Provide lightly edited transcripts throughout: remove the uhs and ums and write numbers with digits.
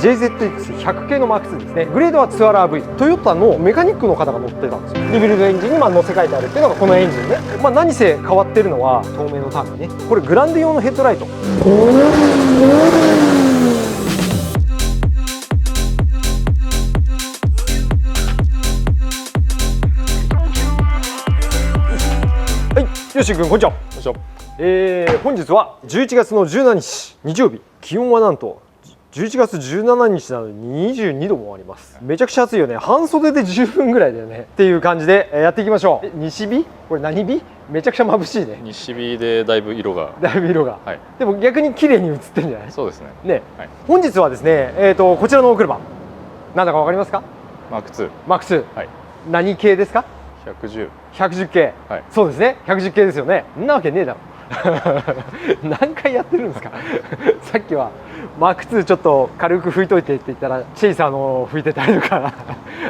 JZX100 系の Mark2 ですね。グレードはツアラー V、トヨタのメカニックの方が乗ってたんですよ。リビルドエンジンに乗せ替えてあるっていうのがこのエンジンね。何せ変わってるのは透明のタービンね。これグランデ用のヘッドライト。よし君こんにちは。本日は11月の17日日曜日、気温はなんと11月17日なのに22度もあります。めちゃくちゃ暑いよね。半袖で十分ぐらいだよねっていう感じでやっていきましょう。西日、これ何日？めちゃくちゃ眩しいね。西日でだいぶ色が、はい、でも逆に綺麗に映ってるんじゃない？そうですね。はい、本日はですね、こちらのお車なんだかわかりますか？Mark2。Mark2、はい、何系ですか？110系、はい、そうですね、110系ですよね。んなわけねえだろ何回やってるんですかさっきはMark2ちょっと軽く拭いといてって言ったらチェイサーの拭いてたりとか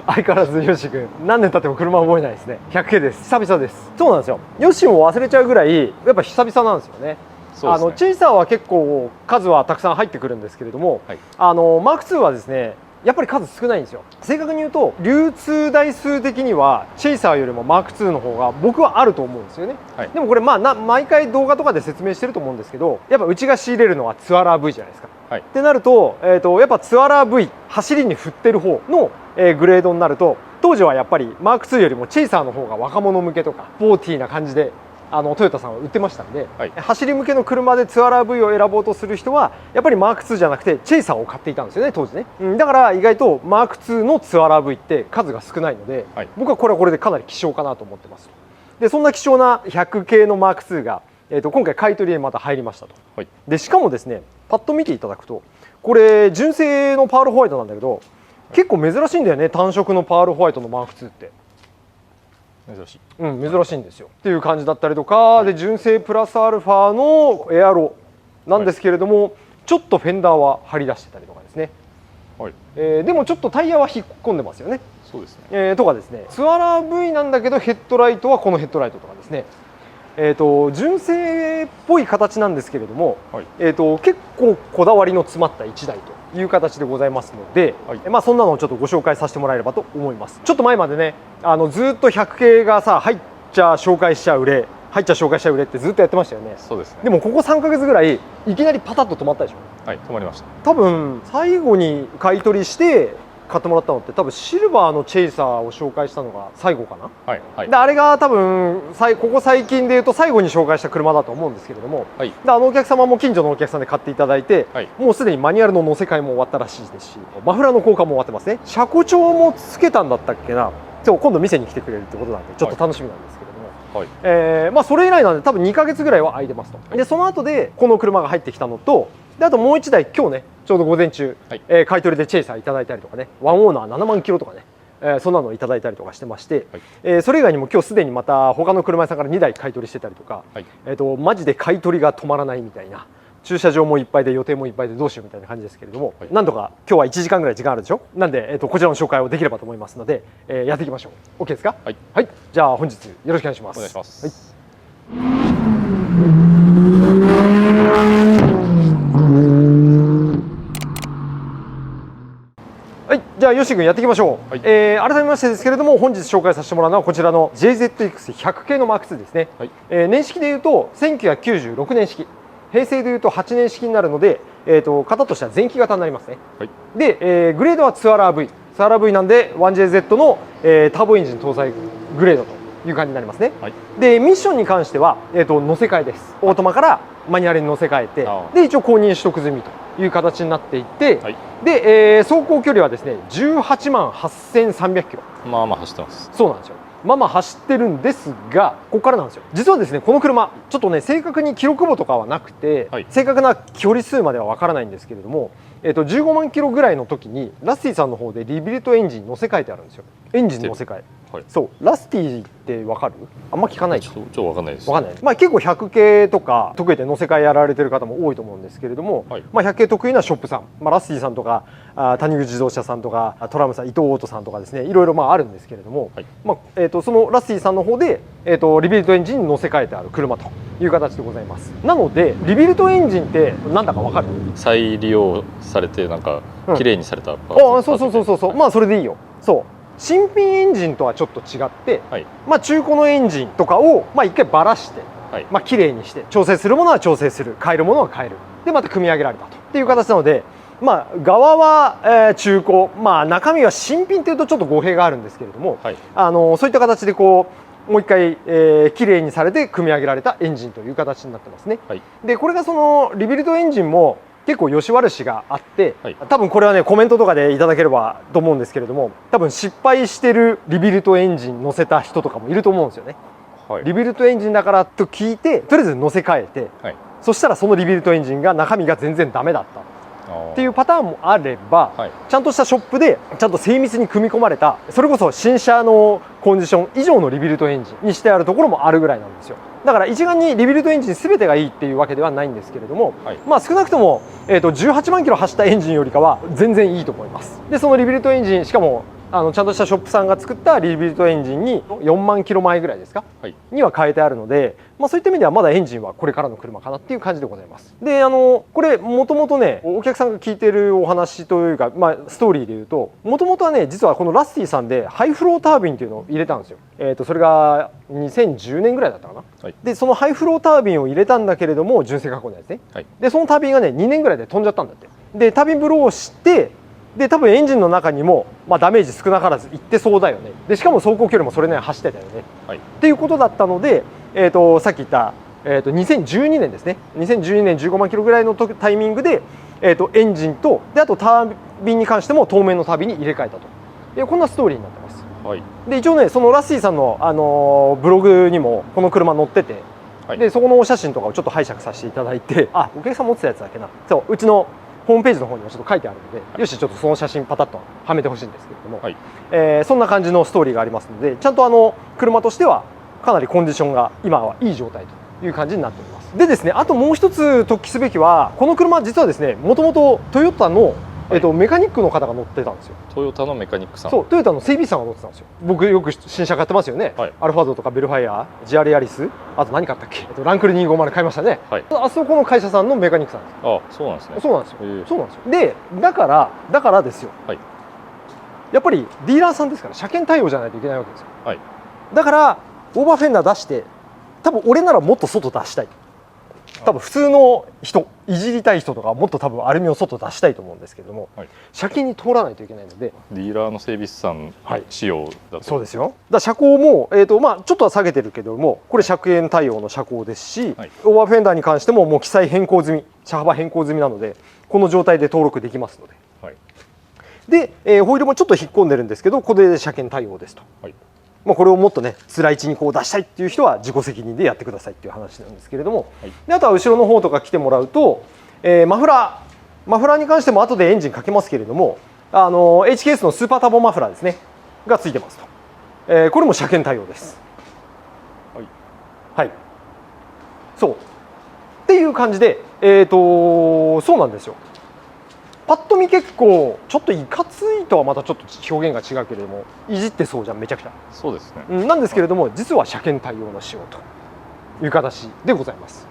相変わらずヨッシー君何年経っても車覚えないですね。100系です。久々です。そうなんですよ。ヨッシーも忘れちゃうぐらいやっぱ久々なんですよね。そうですね。チェイサーは結構数はたくさん入ってくるんですけれども、はい、Mark2はですねやっぱり数少ないんですよ。正確に言うと流通台数的にはチェイサーよりも Mark2 の方が僕はあると思うんですよね。はい、でもこれ毎回動画とかで説明してると思うんですけど、やっぱうちが仕入れるのはツアラー V じゃないですか。はい、ってなると、やっぱツアラー V 走りに振ってる方の、グレードになると、当時はやっぱり Mark2 よりもチェイサーの方が若者向けとかスポーティーな感じでトヨタさんは売ってましたんで、はい、走り向けの車でツアラー V を選ぼうとする人はやっぱり Mark2 じゃなくてチェイサーを買っていたんですよね、当時ね。だから意外と Mark2 のツアラー V って数が少ないので、はい、僕はこれはこれでかなり希少かなと思ってます。でそんな希少な100系の Mark2 が、今回買い取りでまた入りましたと。はい、でしかもですねパッと見ていただくとこれ純正のパールホワイトなんだけど、結構珍しいんだよね、単色のパールホワイトの Mark2 って。珍しいんですよっていう感じだったりとかで、純正プラスアルファのエアロなんですけれども、はい、ちょっとフェンダーは張り出してたりとかですね、はい、でもちょっとタイヤは引っ込んでますよね。そうですね、とかですね、ツアラー V なんだけどヘッドライトはこのヘッドライトとかですね、純正っぽい形なんですけれども、はい、結構こだわりの詰まった1台という形でございますので、はい、そんなのをちょっとご紹介させてもらえればと思います。ちょっと前までねずっと100系がさ入っちゃ紹介しちゃ売れってずっとやってましたよね。そうですね。でもここ3ヶ月ぐらいいきなりパタッと止まったでしょ。はい、止まりました。多分最後に買い取りして買ってもらったのって多分シルバーのチェイサーを紹介したのが最後かな。はいはい、であれが多分ここ最近でいうと最後に紹介した車だと思うんですけれども、はい、でお客様も近所のお客さんで買っていただいて、はい、もうすでにマニュアルの乗せ替えも終わったらしいですし、マフラーの交換も終わってますね。車庫帳もつけたんだったっけな。今度店に来てくれるってことなんでちょっと楽しみなんですけれども、はい、それ以来なんで多分2ヶ月ぐらいは空いてますと。でその後でこの車が入ってきたのと、であともう1台今日ねちょうど午前中、はい、買い取りでチェイサーいただいたりとかね、ワンオーナー7万キロとかね、そんなのいただいたりとかしてまして、はい、それ以外にも今日すでにまた他の車屋さんから2台買い取りしてたりとか、はい、マジで買い取りが止まらないみたいな、駐車場もいっぱいで予定もいっぱいでどうしようみたいな感じですけれども、はい、なんとか今日は1時間ぐらい時間あるでしょ。なんで、こちらの紹介をできればと思いますので、やっていきましょう。 OK ですか？はい、はい、じゃあ本日よろしくお願いします。お願いします。はいはい、じゃあヨッシー君やっていきましょう。はい、改めましてですけれども本日紹介させてもらうのはこちらの JZX100 系の Mark2 ですね。はい、年式でいうと1996年式、平成でいうと8年式になるので、型としては前期型になりますね。はい、で、グレードはツアラー V なんで 1JZ の、ターボエンジン搭載グレードという感じになりますね。はい、でミッションに関しては、乗せ替えです。オートマからマニュアルに乗せ替えて、で一応公認取得済みという形になっていて、はい、で、走行距離はですね18万8300キロ。まあまあ走ってます。そうなんですよ。まあまあ走ってるんですが、ここからなんですよ。実はですねこの車ちょっとね正確に記録簿とかはなくて、はい、正確な距離数まではわからないんですけれども、15万キロぐらいの時にラスティさんの方でリビルトエンジン乗せ替えてあるんですよ。エンジン乗せ替え、はい、そうラスティってわかる？あんま聞かない。ちょっとわかんないです。わかんない。まあ結構100系とか得意で乗せ替えやられてる方も多いと思うんですけれども、はい、まあ100系得意なショップさん、ラスティさんとか谷口自動車さんとかトラムさん、伊藤オートさんとかですね、いろいろまああるんですけれども、はい、まあそのラスティさんの方でリビルトエンジンに乗せ替えてある車という形でございます。なのでリビルトエンジンってなんだかわかる？再利用されてなんか綺麗にされたパーツ、そう、まあそれでいいよ。そう、新品エンジンとはちょっと違って、まあ中古のエンジンとかをまあ一回ばらして、まあ綺麗にして調整するものは調整する、変えるものは変える、でまた組み上げられたとっていう形なので、まあ側は中古、まあ中身は新品というとちょっと語弊があるんですけれども、そういった形でこうもう一回綺麗にされて組み上げられたエンジンという形になってますね。でこれがそのリビルドエンジンも結構良し悪しがあって、多分これはねコメントとかでいただければと思うんですけれども、多分失敗してるリビルドエンジン乗せた人とかもいると思うんですよね。リビルドエンジンだからと聞いてとりあえず乗せ替えて、そしたらそのリビルドエンジンが中身が全然ダメだったっていうパターンもあれば、ちゃんとしたショップでちゃんと精密に組み込まれた、それこそ新車のコンディション以上のリビルドエンジンにしてあるところもあるぐらいなんですよ。だから一概にリビルドエンジン全てがいいっていうわけではないんですけれども、まあ少なくとも18万キロ走ったエンジンよりかは全然いいと思います。でそのリビルドエンジン、しかもちゃんとしたショップさんが作ったリビルドエンジンに4万キロ前ぐらいですか、には変えてあるので、まあ、そういった意味ではまだエンジンはこれからの車かなっていう感じでございます。でこれもともとねお客さんが聞いてるお話というか、まあ、ストーリーでいうと、もともとはね実はこのラスティさんでハイフロータービンっていうのを入れたんですよ。それが2010年ぐらいだったかな、でそのハイフロータービンを入れたんだけれども純正加工のやつね、でそのタービンがね2年ぐらいで飛んじゃったんだって。でタービンブローをしてで多分エンジンの中にも、まあ、ダメージ少なからずいってそうだよね。でしかも走行距離もそれなりに走ってたよね、っていうことだったので、さっき言った、2012年ですね、2012年15万キロぐらいのタイミングで、エンジンとであとタービンに関しても当面のタービンに入れ替えたというこんなストーリーになってます。で一応ねそのラッシーさんの、ブログにもこの車載ってて、でそこのお写真とかをちょっと拝借させていただいて、あお客さん持ってたやつだっけな、そううちのホームページの方にもちょっと書いてあるので、よしちょっとその写真パタッとはめてほしいんですけれども、そんな感じのストーリーがありますので、ちゃんと車としてはかなりコンディションが今はいい状態という感じになっております。でですね、あともう一つ突起すべきは、この車実はですねもともとトヨタのメカニックの方が乗ってたんですよ。トヨタのメカニックさん。そう、トヨタの整備士さんが乗ってたんですよ。僕よく新車買ってますよね、アルファードとかベルファイア、GR ヤリス、あと何買ったっけ、ランクル250買いましたね、あそこの会社さんのメカニックさんです。あ、そうなんですね。そうなんですよ、そうなんですよ。でだからですよ、やっぱりディーラーさんですから車検対応じゃないといけないわけですよ。だからオーバーフェンダー出して、多分俺ならもっと外出したい、多分普通の人いじりたい人とかもっと多分アルミを外出したいと思うんですけれども、車検に通らないといけないので、ディーラーの整備士さん仕様だと。そうですよ。だから車高も、まあ、ちょっとは下げてるけども、これ車検対応の車高ですし、オーバーフェンダーに関してももう記載変更済み、車幅変更済みなのでこの状態で登録できますので、で、ホイールもちょっと引っ込んでるんですけど、これで車検対応ですと。まあこれをもっとね辛い位置にこう出したいっていう人は自己責任でやってくださいっていう話なんですけれども、であとは後ろの方とか来てもらうと、マフラーに関しても後でエンジンかけますけれども、HKS のスーパーターボマフラーですねがついてますと、これも車検対応です。そうっていう感じで、そうなんですよ。パッと見結構ちょっといかついとはまたちょっと表現が違うけれども、いじってそうじゃん、めちゃくちゃ。そうですね、なんですけれども実は車検対応の仕様という形でございます。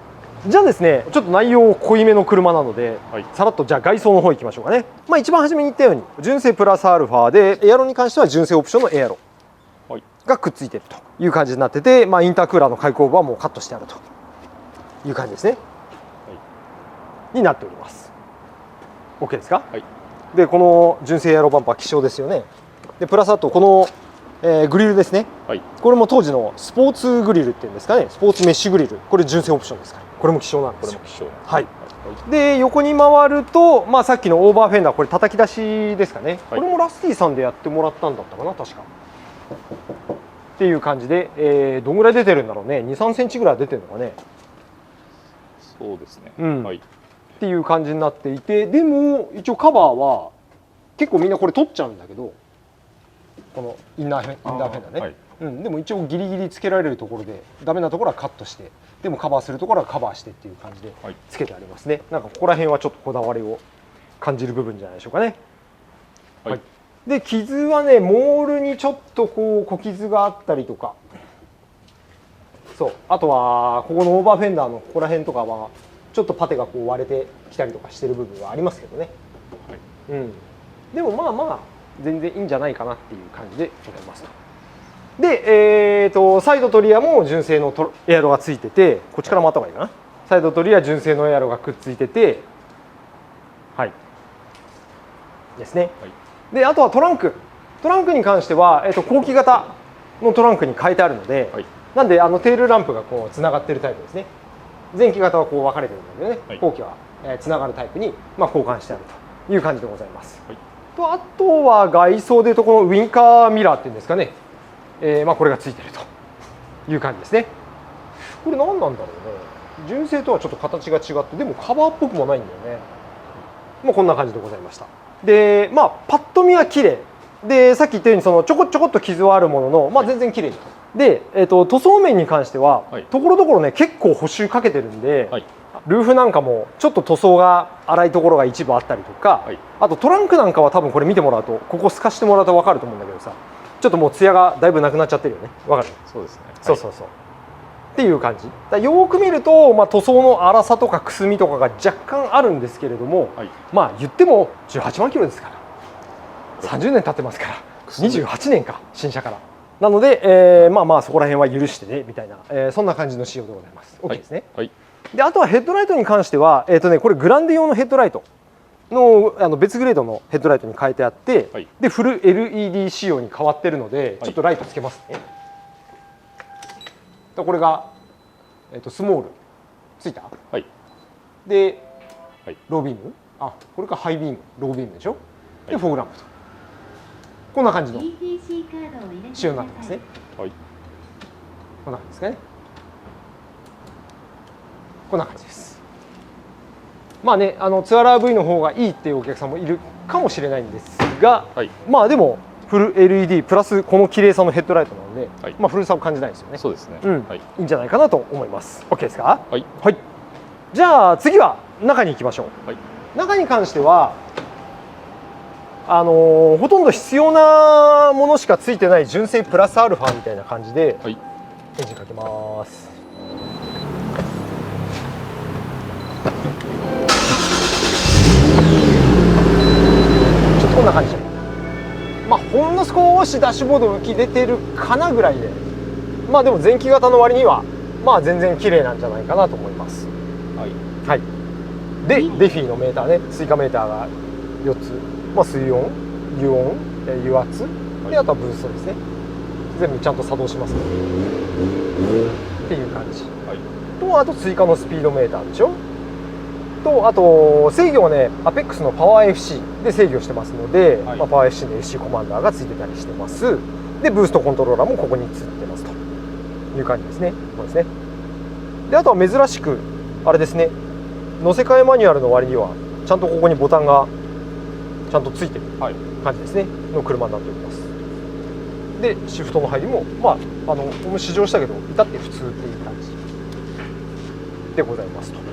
じゃあですね、ちょっと内容濃いめの車なので、さらっとじゃあ外装の方行きましょうかね。まあ一番初めに言ったように純正プラスアルファで、エアロに関しては純正オプションのエアロがくっついているという感じになってて、まあ、インタークーラーの開口部はもうカットしてあるという感じですね、になっております。OK ですか。でこの純正エアロバンパー希少ですよね。でプラスあとこの、グリルですね、これも当時のスポーツグリルっていうんですかね、スポーツメッシュグリル、これ純正オプションですから、これも希少なんですよ。で横に回ると、まあ、さっきのオーバーフェンダー、これ叩き出しですかね、これもラスティさんでやってもらったんだったかな確か。っていう感じで、どんぐらい出てるんだろうね、2、3センチぐらい出てるのかね。そうですね、っていう感じになっていて、でも一応カバーは結構みんなこれ取っちゃうんだけど、このインナーフェンダーね、でも一応ギリギリつけられるところでダメなところはカットして、でもカバーするところはカバーしてっていう感じでつけてありますね。なんかここら辺はちょっとこだわりを感じる部分じゃないでしょうかね。で傷はね、モールにちょっとこう小傷があったりとか、そう、あとはここのオーバーフェンダーのここら辺とかはちょっとパテがこう割れてきたりとかしてる部分はありますけどね。でもまあまあ全然いいんじゃないかなっていう感じでございますと。で、サイドとリアも純正のエアロがついてて、こっちから回った方がいいかな。サイドとリア純正のエアロがくっついてて、はいですね。はい、であとはトランクに関しては、後期型のトランクに変えてあるので、はい、なんでテールランプがこうつながっているタイプですね。前期型はこう分かれてるんだけどね、はい、後期はつながるタイプに交換してあるという感じでございます。はい、あとは外装でいうとこのウインカーミラーっていうんですかね、これがついているという感じですね。これ何なんだろうね。純正とはちょっと形が違って、でもカバーっぽくもないんだよね。もうこんな感じでございました。で、パッと見は綺麗で、さっき言ったようにそのちょこっと傷はあるものの、全然綺麗に。で、塗装面に関しては、ところどころね結構補修かけてるんで、はい、ルーフなんかもちょっと塗装が粗いところが一部あったりとか、はい、あとトランクなんかは多分これ見てもらうと、ここ透かしてもらうと分かると思うんだけどさ、ちょっともう艶がだいぶなくなっちゃってるよね。分かる？そうですね。そうそうそう。っていう感じ。よく見ると、塗装の粗さとかくすみとかが若干あるんですけれども、はい、言っても18万キロですから、30年経ってますから、28年か新車から。なので、そこら辺は許してねみたいな、そんな感じの仕様でございます。OK ですね。はい、であとはヘッドライトに関しては、これグランデ用のヘッドライトの別グレードのヘッドライトに変えてあって、はい、でフル LED 仕様に変わってるので、ちょっとライトつけますね。これが、スモールついた、はい、で、はい、ロービーム、これがハイビーム、ロービームでしょ、で、はい、フォグランプとこんな感じの仕様になってますね。はい、こんな感じですかね。こんな感じです。ツアーラー V の方がいいっていうお客さんもいるかもしれないんですが、はい、でもフル LED プラスこの綺麗さのヘッドライトなので、はい、古さを感じないですよね。そうですね。はい、いいんじゃないかなと思います。OK ですか？はい。はい。じゃあ次は中に行きましょう。はい、中に関してはほとんど必要なものしかついてない純正プラスアルファみたいな感じで、はい、エンジンかけます。ちょっとこんな感じで。ほんの少しダッシュボード浮き出てるかなぐらいで、でも前期型の割には全然綺麗なんじゃないかなと思います。はい、はい、でデフィのメーターね、追加メーターが4つ、水温、油温、油圧、であとはブーストですね。全部ちゃんと作動しますねっていう感じ、はい、とあと追加のスピードメーターでしょと、あと制御はね、アペックスのパワー FC で制御してますので、はい、パワー FC の FC コマンダーがついてたりしてます。で、ブーストコントローラーもここについてますという感じですね。そうですね。で、あとは珍しくあれですね、乗せ替えマニュアルの割にはちゃんとここにボタンがちゃんとついてる感じですね、の車になっております。で、シフトの入りも試乗したけど至って普通っていう感じでございますと。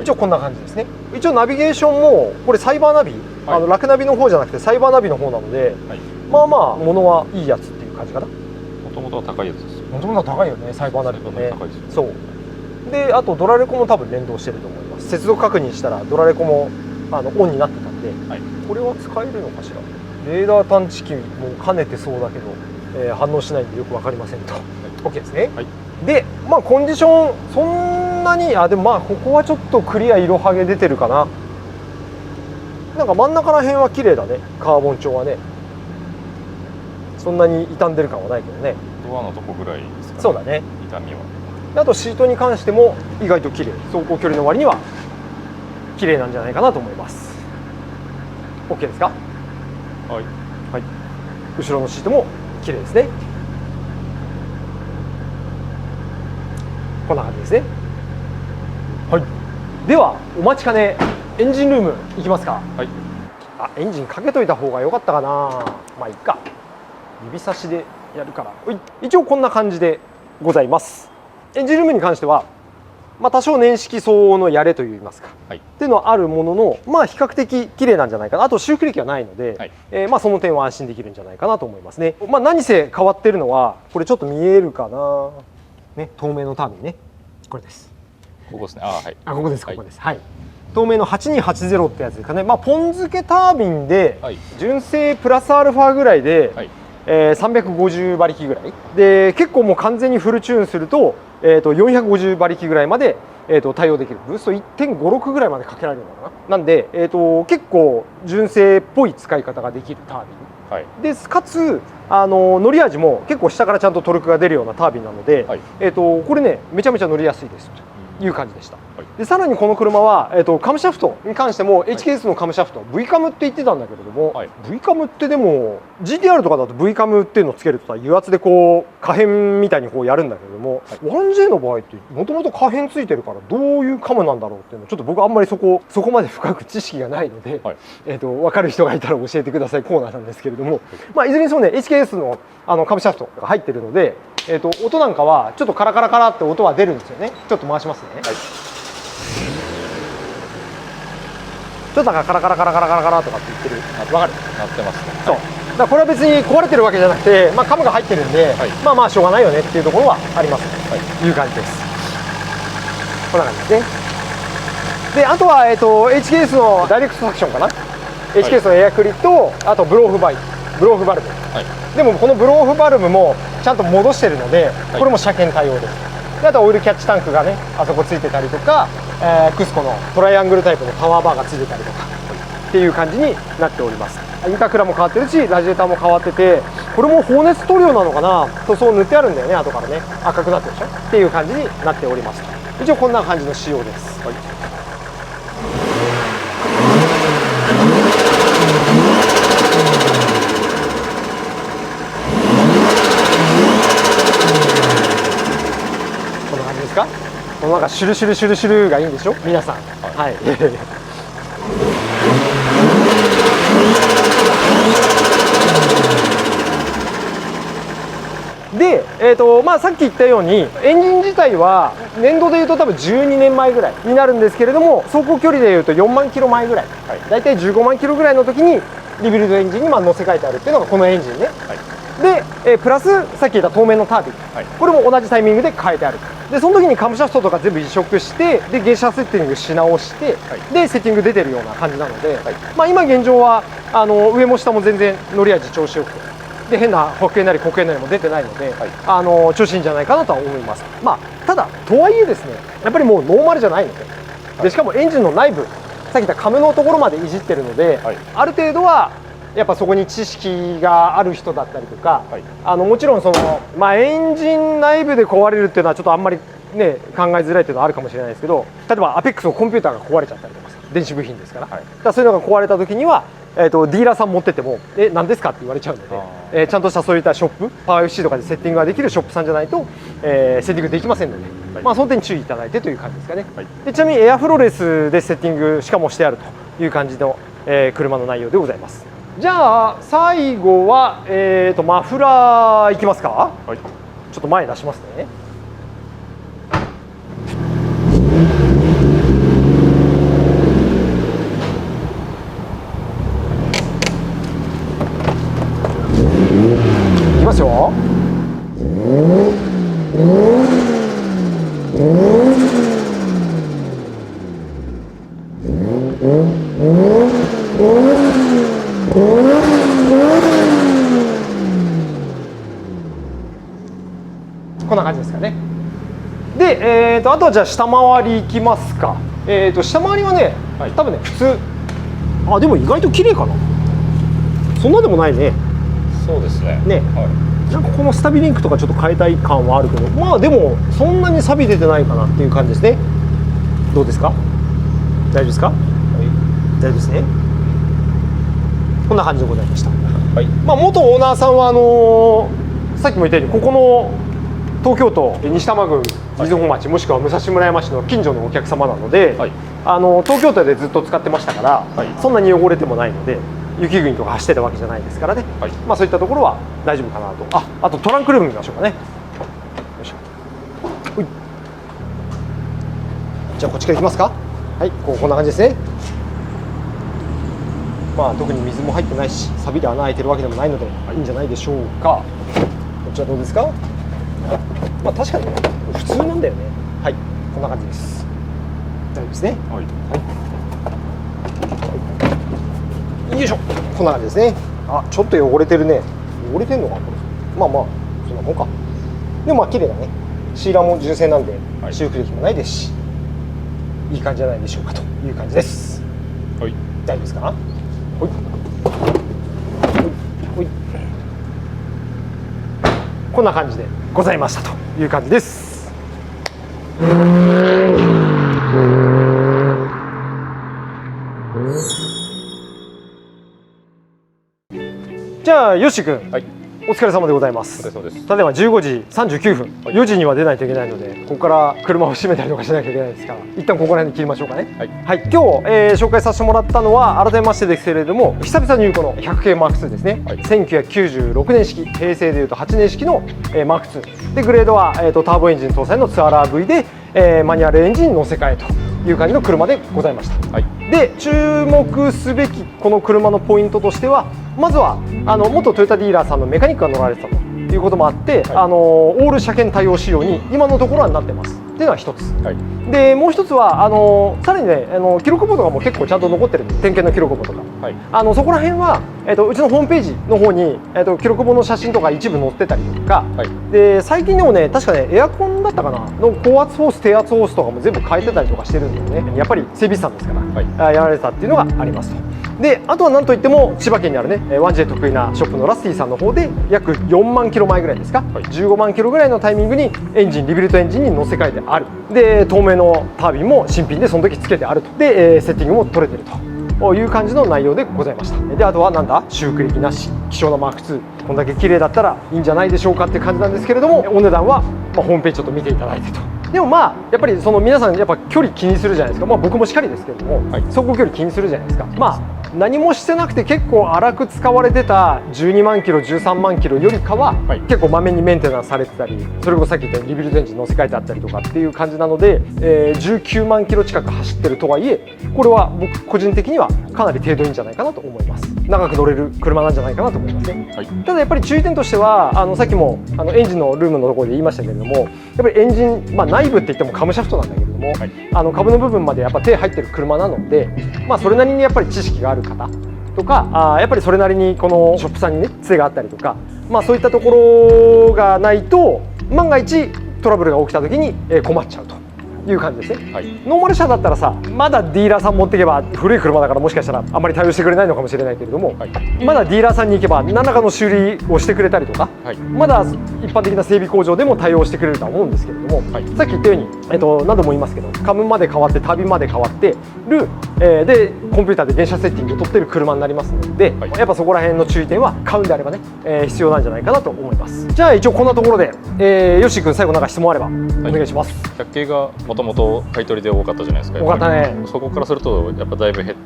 一応こんな感じですね。一応ナビゲーションもこれサイバーナビ、はい、ラクナビの方じゃなくてサイバーナビの方なので、はい、物はいいやつっていう感じかな。もともとは高いやつです。もともとは高いよね、サイバーナビもね。そうで、あとドラレコも多分連動してると思います。接続確認したらドラレコもオンになってたんで、はい、これは使えるのかしら。レーダー探知機も兼ねてそうだけど、反応しないんでよく分かりませんと。はい、OK ですね。はい、で、コンディションそんなに、でもここはちょっとクリア色はげ出てるかな。なんか真ん中ら辺は綺麗だね、カーボン調はね。そんなに傷んでる感はないけどね。ドアのとこぐらいですかね。そうだね、傷みは。あとシートに関しても意外と綺麗、走行距離の割には綺麗なんじゃないかなと思います。 OK ですか？はい、はい、後ろのシートも綺麗ですね。こんな感じですね。はい、ではお待ちかねエンジンルーム行きますか？はい。エンジンかけといた方が良かったかな。いいか、指差しでやるから。一応こんな感じでございます。エンジンルームに関しては、多少年式相応のやれといいますか、はい、っていうのはあるものの、比較的綺麗なんじゃないかな。あと修復歴はないので、はい、その点は安心できるんじゃないかなと思いますね。何せ変わってるのは、これちょっと見えるかな、ね、透明のタービンね、これです。ここですね。はい。ここです、ここです。はい。東名の8280ってやつですかね、まあ、ポン付けタービンで、はい、純正プラスアルファぐらいで、はい、350馬力ぐらいで、結構もう完全にフルチューンすると、450馬力ぐらいまで、対応できる。ブースト 1.56 ぐらいまでかけられるのかな。なんで、結構純正っぽい使い方ができるタービン、はい、でかつ乗り味も結構下からちゃんとトルクが出るようなタービンなので、はい、これねめちゃめちゃ乗りやすいですという感じでした。はい、でさらにこの車は、カムシャフトに関しても、はい、HKS のカムシャフト V カムって言ってたんだけれども、はい、V カムってでも GTR とかだと V カムっていうのをつけるとさ、油圧でこう可変みたいにこうやるんだけれども、はい、1J の場合ってもともと可変ついてるからどういうカムなんだろうっていうのちょっと僕あんまりそこまで深く知識がないので、はい、分かる人がいたら教えてくださいコーナーなんですけれども、まあ、いずれにしてもね HKS のカムシャフトが入ってるので、音なんかはちょっとカラカラカラって音は出るんですよね。ちょっと回しますね。はい、ちょっとカラカラカラカラカラとかって言ってる。わかる？なってますね。そう。だからこれは別に壊れてるわけじゃなくて、まあ、カムが入ってるんで、はい、まあまあしょうがないよねっていうところはありますね。はい、いう感じです。こんな感じですね。で、あとはHKS のダイレクトサクションかな。はい、HKS のエアクリとあとブローフバルブ。はい、でもこのブローフバルブもちゃんと戻してるので、これも車検対応です。であとはオイルキャッチタンクがねあそこついてたりとか、クスコのトライアングルタイプのパワーバーがついてたりとかっていう感じになっております。インタークラも変わってるしラジエーターも変わってて、これも放熱塗料なのかな、塗装塗ってあるんだよね。後からね赤くなってるでしょっていう感じになっております。一応こんな感じの仕様です。はい、こんな感じですか。このなんかシュルシュルシュルシュルがいいんでしょ皆さん。はい、で、まあ、さっき言ったようにエンジン自体は年度でいうと多分12年前ぐらいになるんですけれども、走行距離でいうと4万キロ前ぐらい、はい、だいたい15万キロぐらいの時にリビルドエンジンにまあ乗せ替えてあるっていうのがこのエンジンね。はい、で、プラスさっき言った透明のタービン、はい、これも同じタイミングで変えてある。でその時にカムシャフトとか全部移植してでゲーシャセッティングし直して、はい、でセッティング出てるような感じなので、はい、まあ、今現状は上も下も全然乗り味調子よくて、で変なホッケなりコケなりも出てないので、はい、調子いいんじゃないかなとは思います。まあ、ただとはいえですねやっぱりもうノーマルじゃないので、でしかもエンジンの内部さっき言ったカムのところまでいじってるので、はい、ある程度はやっぱそこに知識がある人だったりとか、はい、もちろんその、まあ、エンジン内部で壊れるっていうのはちょっとあんまり、ね、考えづらいっていうのはあるかもしれないですけど、例えばアペックスのコンピューターが壊れちゃったりとか電子部品ですから、はい、だからそういうのが壊れた時には、ディーラーさん持ってっても何ですかって言われちゃうので、ちゃんとしたそういったショップパワー FC とかでセッティングができるショップさんじゃないと、セッティングできませんので、はい、まあ、その点注意いただいてという感じですかね。はい、でちなみにエアフローレスでセッティングしかもしてあるという感じの、車の内容でございます。じゃあ最後は、マフラーいきますか。はい、ちょっと前出しますね。いきますよ。こんな感じですかね。で、あとはじゃあ下回りいきますか。下回りはね、はい、多分ね普通。あ、でも意外と綺麗かな。そんなでもないね。そうですね。ね、はい、なんかこのスタビリンクとかちょっと変えたい感はあるけど、まあでもそんなに錆びててないかなっていう感じですね。どうですか？大丈夫ですか？はい、大丈夫ですね。こんな感じでございました。はい、まあ元オーナーさんはさっきも言ったようにここの東京都西多摩郡瑞穂町、もしくは武蔵村山市の近所のお客様なので、はい、東京都でずっと使ってましたから、はい、そんなに汚れてもないので。雪国とか走ってたわけじゃないですからね、はい、まあそういったところは大丈夫かなと。あとトランクルーム見ましょうかね。よいしょ。じゃあこっちから行きますか。はい、こんな感じですね。まあ特に水も入ってないし錆で穴開いてるわけでもないのでいいんじゃないでしょうか。こっちはどうですか。まあ確かに普通なんだよね。はい、こんな感じです。大丈夫ですね。はい、はい。こんな感じですね。あ、ちょっと汚れてるね。汚れてんのかこれ。まあまあそんなもんか。でもまあ綺麗だね。シーラーも純正なんで修復歴もないですし、いい感じじゃないでしょうかという感じです。はい、大丈夫ですか。はいほい。こんな感じでございましたという感じです。じゃあよし君、はい、お疲れ様でございます。お疲れ様です。ただいま15時39分、はい、4時には出ないといけないので、ここから車を閉めたりとかしなきゃいけないですから、一旦ここら辺に切りましょうかね。はい、今日、紹介させてもらったのは改めましてですけれども、久々入庫の 100K M2 ですね。はい、1996年式、平成でいうと8年式の M2 で、グレードは、ターボエンジン搭載の 2RV で、マニュアルエンジン乗せ替えという感じの車でございました。はい、で注目すべきこの車のポイントとしては、まずは元トヨタディーラーさんのメカニックが乗られてたということもあって、はい、オール車検対応仕様に今のところはなってますっていうのは一つ、はい、でもう一つはさらにね記録簿とかも結構ちゃんと残ってるんで、点検の記録簿とか、はい、そこら辺は、うちのホームページの方に、記録簿の写真とか一部載ってたりとか、はい、で最近でもね確かねエアコンだったかなの高圧ホース低圧ホースとかも全部変えてたりとかしてるんでね、やっぱり整備士さんですから、はい、やられたっていうのがありますと。であとは何といっても千葉県にあるね 1J 得意なショップのラスティさんの方で約4万キロ前ぐらいですか、はい、15万キロぐらいのタイミングにエンジンリビルトエンジンに乗せ替えてある。で透明のタービンも新品でその時つけてあると。で、セッティングも取れてるという感じの内容でございました。であとはなんだ修復歴なし希少なマーク2、こんだけ綺麗だったらいいんじゃないでしょうかっていう感じなんですけれども、お値段は、ホームページちょっと見ていただいてと。でもまあやっぱりその皆さんやっぱ距離気にするじゃないですか。まあ僕もしっかりですけれども、はい、走行距離気にするじゃないですか。まあ何もしてなくて結構荒く使われてた12万キロ13万キロよりかは、はい、結構まめにメンテナンスされてたり、それこそさっき言ったようにリビルドエンジン乗せ替えてあったりとかっていう感じなので、19万キロ近く走ってるとはいえ、これは僕個人的にはかなり程度いいんじゃないかなと思います。長く乗れる車なんじゃないかなと思いますね。はい、ただやっぱり注意点としてはさっきもエンジンのルームのところで言いましたけれども、やっぱりエンジン、内部って言ってもカムシャフトなんだけれども、はい、株の部分までやっぱ手入ってる車なので、それなりにやっぱり知識がある方とか、やっぱりそれなりにこのショップさんにね杖があったりとか、そういったところがないと万が一トラブルが起きた時に困っちゃうという感じですね。はい、ノーマル車だったらさ、まだディーラーさん持っていけば、古い車だからもしかしたらあまり対応してくれないのかもしれないけれども、はい、まだディーラーさんに行けば何らかの修理をしてくれたりとか、はい、まだ一般的な整備工場でも対応してくれるとは思うんですけれども、はい、さっき言ったように、何度も言いますけど、カムまで変わってタービンまで変わってる、でコンピューターで原車セッティングを取ってる車になりますので、はい、やっぱそこら辺の注意点は買うんであればね、必要なんじゃないかなと思います。じゃあ一応こんなところで、ヨッシー君最後なんか質問あればお願いします。100系がもともと買い取りで多かったじゃないですか。多かったね。そこからするとやっぱだいぶ減っ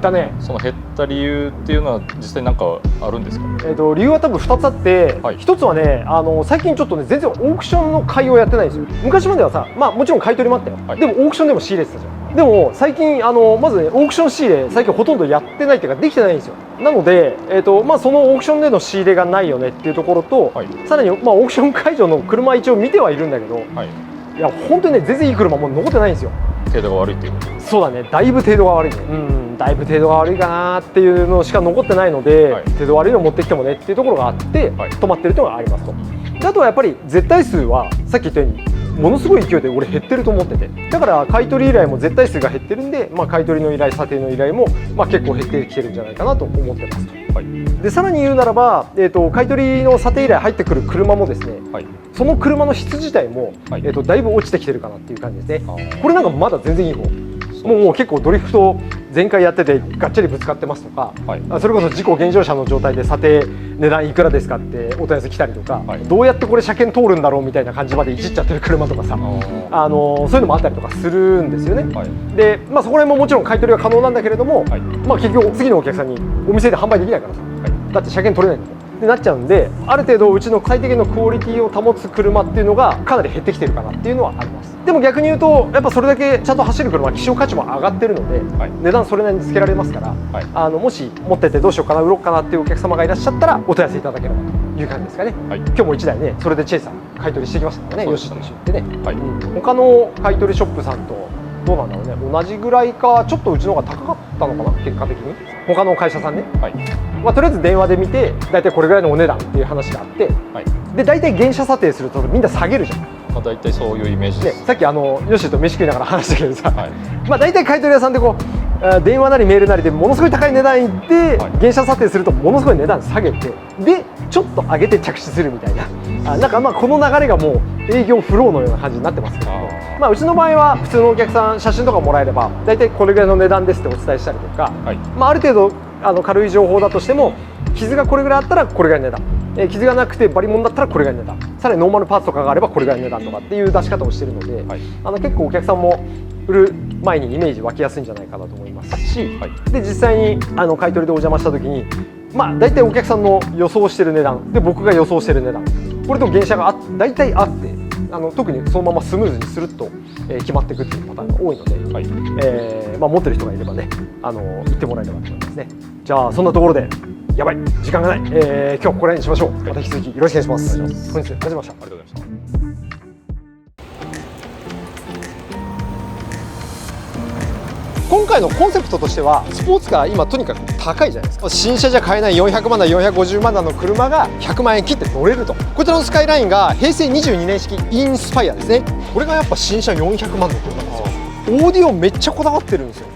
たね。その減った理由っていうのは実際なんかあるんですか。理由は多分2つあって、はい、1つはね最近ちょっとね全然オークションの買いをやってないんですよ。昔まではさ、もちろん買い取りもあったよ、はい、でもオークションでも仕入れてたじゃん。でも最近まずねオークション仕入れ最近ほとんどやってないっていうかできてないんですよ。なので、そのオークションでの仕入れがないよねっていうところと、はい、さらに、オークション会場の車一応見てはいるんだけど、はい、いや本当にね全然いい車もう残ってないんですよ。程度が悪いっていうこと。そうだね、だいぶ程度が悪いね。だいぶ程度が悪いかなっていうのしか残ってないので、はい、程度悪いの持ってきてもねっていうところがあって、はい、止まってるというのがありますと。であとはやっぱり絶対数はさっき言ったようにものすごい勢いで俺減ってると思ってて、だから買い取り依頼も絶対数が減ってるんで、買い取りの依頼査定の依頼も結構減ってきてるんじゃないかなと思ってますと。はい、でさらに言うならば、買い取りの査定依頼入ってくる車もですね、はい、その車の質自体も、はい、だいぶ落ちてきてるかなっていう感じですね。これなんかまだ全然いい方。もう結構ドリフト全開やっててがっちりぶつかってますとか、はい、それこそ事故減少車の状態で査定値段いくらですかってお問い合わせ来たりとか、はい、どうやってこれ車検通るんだろうみたいな感じまでいじっちゃってる車とかさ、そういうのもあったりとかするんですよね。はい、で、そこら辺ももちろん買い取りは可能なんだけれども、はい、結局次のお客さんにお店で販売できないからさ、はい、だって車検取れないんだもんってなっちゃうんで、ある程度うちの最低限のクオリティを保つ車っていうのがかなり減ってきてるかなっていうのはあります。でも逆に言うとやっぱそれだけちゃんと走る車は希少価値も上がってるので、はい、値段それなりにつけられますから、はい、もし持っててどうしようかな売ろうかなっていうお客様がいらっしゃったらお問い合わせいただければという感じですかね。はい、今日も1台ねそれでチェイサー買い取りしてきましたからね、ヨッシーと一緒に行ってね。はい、他の買い取りショップさんとどうなんだろうね、同じぐらいかちょっとうちの方が高かったのかな、結果的に他の会社さんね、はい、まあ、とりあえず電話で見て大体これぐらいのお値段っていう話があって、はい、で大体原車査定するとみんな下げるじゃん。まあ、大体そういうイメージです。さっきヨッシーと飯食いながら話したけどさ、はい、まあ大体買い取り屋さんでこう電話なりメールなりでものすごい高い値段いって、はい、原車査定するとものすごい値段下げてでちょっと上げて着手するみたいな、なんかまあこの流れがもう営業フローのような感じになってますけども、まあ、うちの場合は普通のお客さん写真とかもらえれば大体これぐらいの値段ですってお伝えしたりとか、はい、まあ、ある程度軽い情報だとしても傷がこれぐらいあったらこれぐらいの値段、傷がなくてバリモンだったらこれぐらいの値段、さらにノーマルパーツとかがあればこれぐらいの値段とかっていう出し方をしているので、はい、結構お客さんも売る前にイメージ湧きやすいんじゃないかなと思いますし、はい、で実際に買い取りでお邪魔した時に、まあ、大体お客さんの予想している値段で僕が予想している値段これと原車が大体あって特にそのままスムーズにスルッと決まっていくっていうパターンが多いので、はい、まあ、持ってる人がいればね行ってもらえればと思いますね。じゃあそんなところでやばい時間がない、今日はここら辺にしましょう。また引き続きよろしくお願いします。本日ありがとうございました。ありがとうございました。今回のコンセプトとしてはスポーツカー今とにかく高いじゃないですか。新車じゃ買えない400万だ450万だの車が100万円切って乗れると。こちらのスカイラインが平成22年式インスパイアですね。これがやっぱ新車400万の車なんですよ。オーディオめっちゃこだわってるんですよ。